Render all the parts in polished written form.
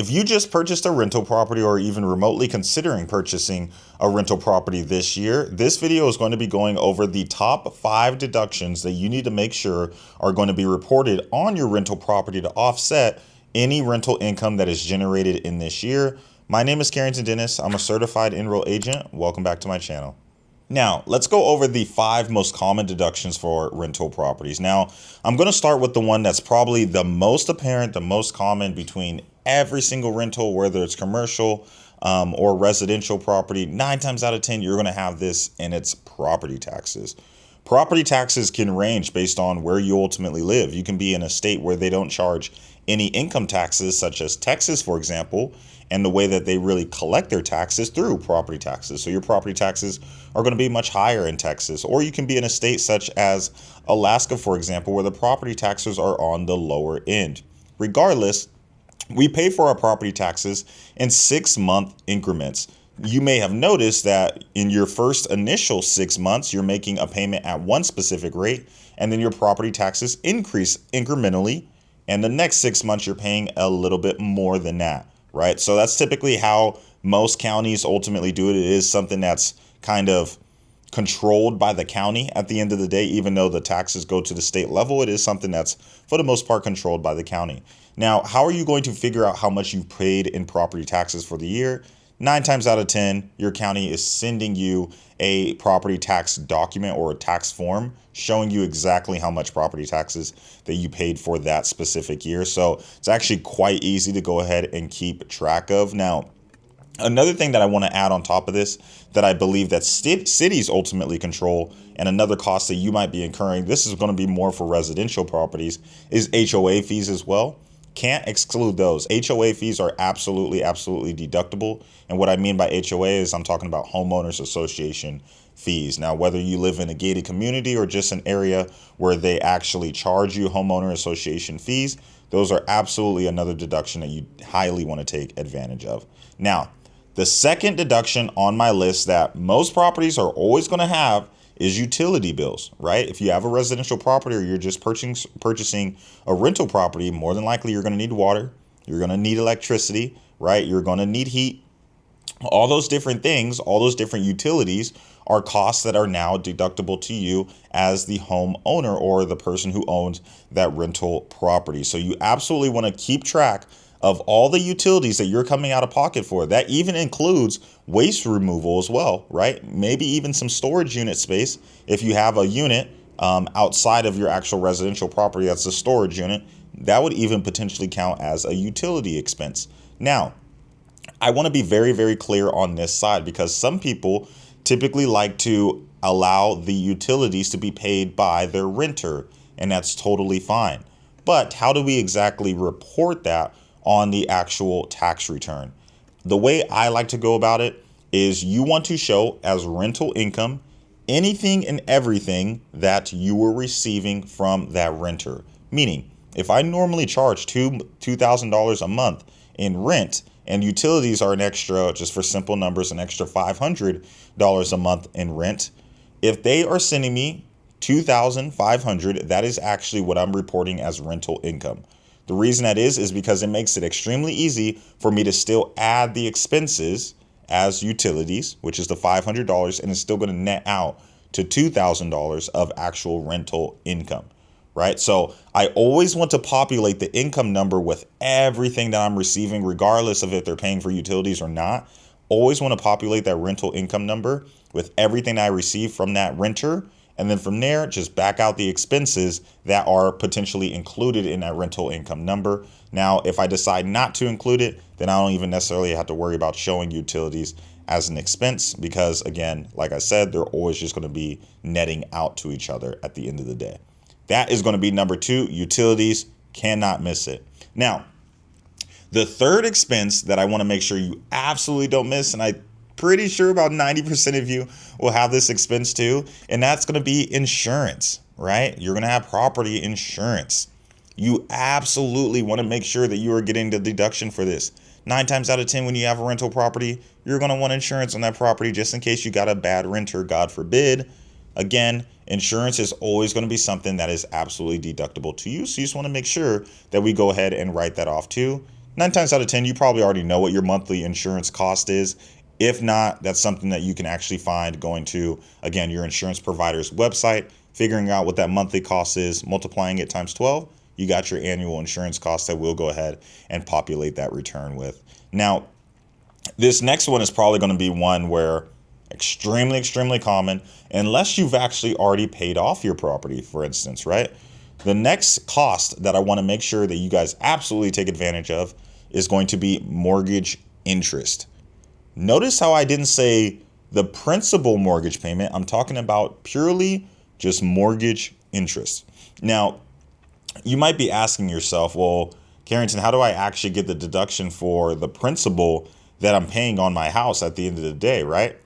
If you just purchased a rental property or even remotely considering purchasing a rental property this year, this video is going to be going over the top 5 deductions that you need to make sure are going to be reported on your rental property to offset any rental income that is generated in this year. My name is Carrington Dennis. I'm a certified enroll agent. Welcome back to my channel. Now, let's go over the 5 most common deductions for rental properties. Now, I'm going to start with the one that's probably the most apparent, the most common between every single rental, whether it's commercial or residential property. 9 times out of 10, you're going to have this, and it's property taxes. Property taxes can range based on where you ultimately live. You can be in a state where they don't charge any income taxes, such as Texas, for example, and the way that they really collect their taxes through property taxes. So your property taxes are going to be much higher in Texas. Or you can be in a state such as Alaska, for example, where the property taxes are on the lower end. Regardless, we pay for our property taxes in 6-month increments. You may have noticed that in your first initial 6 months, you're making a payment at one specific rate, and then your property taxes increase incrementally. And the next 6 months, you're paying a little bit more than that, right? So that's typically how most counties ultimately do it. It is something that's kind of controlled by the county at the end of the day. Even though the taxes go to the state level, it is something that's for the most part controlled by the county. Now, how are you going to figure out how much you've paid in property taxes for the year? 9 times out of 10, your county is sending you a property tax document or a tax form showing you exactly how much property taxes that you paid for that specific year. So it's actually quite easy to go ahead and keep track of. Now, another thing that I want to add on top of this that I believe that cities ultimately control, and another cost that you might be incurring, this is going to be more for residential properties, is HOA fees as well. Can't exclude those. HOA fees are absolutely deductible. And what I mean by HOA is I'm talking about homeowners association fees. Now, whether you live in a gated community or just an area where they actually charge you homeowner association fees, those are absolutely another deduction that you highly want to take advantage of. Now, the second deduction on my list that most properties are always going to have is utility bills, right? If you have a residential property or you're just purchasing a rental property, more than likely you're going to need water, you're going to need electricity, right? You're going to need heat. All those different things, all those different utilities are costs that are now deductible to you as the homeowner or the person who owns that rental property. So you absolutely want to keep track of all the utilities that you're coming out of pocket for. That even includes waste removal as well, right? Maybe even some storage unit space. If you have a unit outside of your actual residential property, that's a storage unit, that would even potentially count as a utility expense. Now, I want to be very, very clear on this side because some people typically like to allow the utilities to be paid by their renter, and that's totally fine. But how do we exactly report that on the actual tax return? The way I like to go about it is you want to show as rental income anything and everything that you were receiving from that renter. Meaning, if I normally charge $2,000 a month in rent and utilities are an extra, just for simple numbers, an extra $500 a month in rent, if they are sending me $2,500, that is actually what I'm reporting as rental income. The reason that is because it makes it extremely easy for me to still add the expenses as utilities, which is the $500, and it's still going to net out to $2,000 of actual rental income, right? So I always want to populate the income number with everything that I'm receiving, regardless of if they're paying for utilities or not. Always want to populate that rental income number with everything I receive from that renter. And then from there, just back out the expenses that are potentially included in that rental income number. Now, if I decide not to include it, then I don't even necessarily have to worry about showing utilities as an expense because, again, like I said, they're always just going to be netting out to each other at the end of the day. That is going to be number 2, utilities. Cannot miss it. Now, the third expense that I want to make sure you absolutely don't miss, and I'm pretty sure about 90% of you will have this expense too, and that's going to be insurance, right? You're going to have property insurance. You absolutely want to make sure that you are getting the deduction for this. 9 times out of 10, when you have a rental property, you're going to want insurance on that property just in case you got a bad renter, God forbid. Again, insurance is always going to be something that is absolutely deductible to you. So you just want to make sure that we go ahead and write that off too. 9 times out of 10, you probably already know what your monthly insurance cost is. If not, that's something that you can actually find going to, again, your insurance provider's website, figuring out what that monthly cost is, multiplying it times 12, you got your annual insurance cost that we'll go ahead and populate that return with. Now, this next one is probably going to be one where extremely common, unless you've actually already paid off your property, for instance, right? The next cost that I want to make sure that you guys absolutely take advantage of is going to be mortgage interest. Notice how I didn't say the principal mortgage payment. I'm talking about purely just mortgage interest. Now, you might be asking yourself, well, Carrington, how do I actually get the deduction for the principal that I'm paying on my house at the end of the day, right?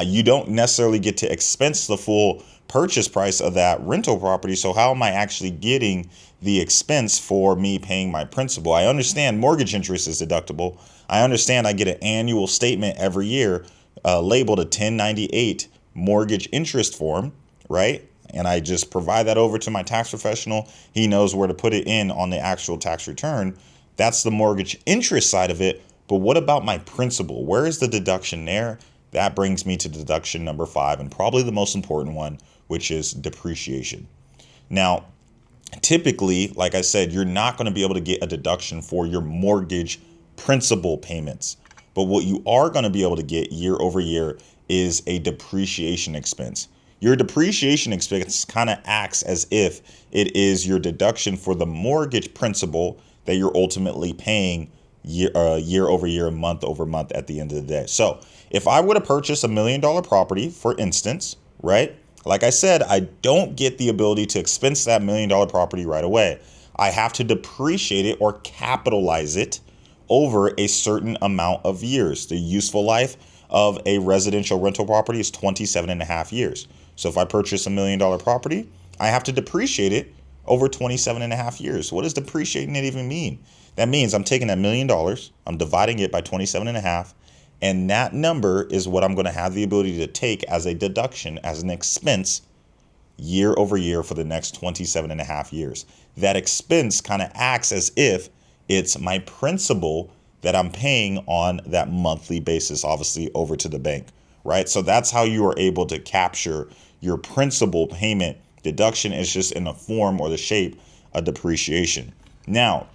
You don't necessarily get to expense the full purchase price of that rental property. So how am I actually getting the expense for me paying my principal? I understand mortgage interest is deductible. I understand I get an annual statement every year labeled a 1098 mortgage interest form, right? And I just provide that over to my tax professional. He knows where to put it in on the actual tax return. That's the mortgage interest side of it. But what about my principal? Where is the deduction there? That brings me to deduction number 5, and probably the most important one, which is depreciation. Now, typically, like I said, you're not going to be able to get a deduction for your mortgage principal payments. But what you are going to be able to get year over year is a depreciation expense. Your depreciation expense kind of acts as if it is your deduction for the mortgage principal that you're ultimately paying year over year, month over month at the end of the day. So if I were to purchase $1 million property, for instance, right? Like I said, I don't get the ability to expense that $1 million property right away. I have to depreciate it or capitalize it over a certain amount of years. The useful life of a residential rental property is 27 and a half years. So if I purchase $1 million property, I have to depreciate it over 27 and a half years. What does depreciating it even mean? That means I'm taking that $1 million, I'm dividing it by 27 and a half, and that number is what I'm going to have the ability to take as a deduction, as an expense year over year for the next 27 and a half years. That expense kind of acts as if it's my principal that I'm paying on that monthly basis, obviously over to the bank, right? So that's how you are able to capture your principal payment. Deduction is just in the form or the shape of depreciation. Now,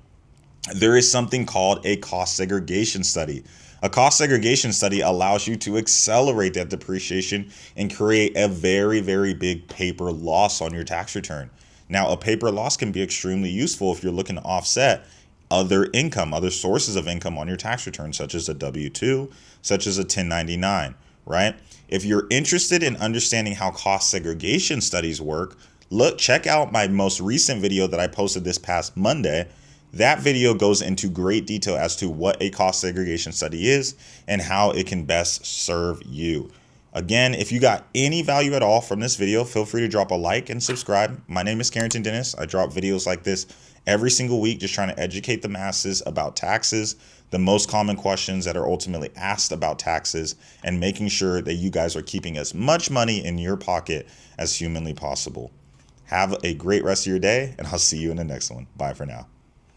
there is something called a cost segregation study. A cost segregation study allows you to accelerate that depreciation and create a very big paper loss on your tax return. Now, a paper loss can be extremely useful if you're looking to offset other income, other sources of income on your tax return, such as a W-2, such as a 1099, right? If you're interested in understanding how cost segregation studies work, check out my most recent video that I posted this past Monday. That video goes into great detail as to what a cost segregation study is and how it can best serve you. Again, if you got any value at all from this video, feel free to drop a like and subscribe. My name is Carrington Dennis. I drop videos like this every single week, just trying to educate the masses about taxes, the most common questions that are ultimately asked about taxes, and making sure that you guys are keeping as much money in your pocket as humanly possible. Have a great rest of your day, and I'll see you in the next one. Bye for now.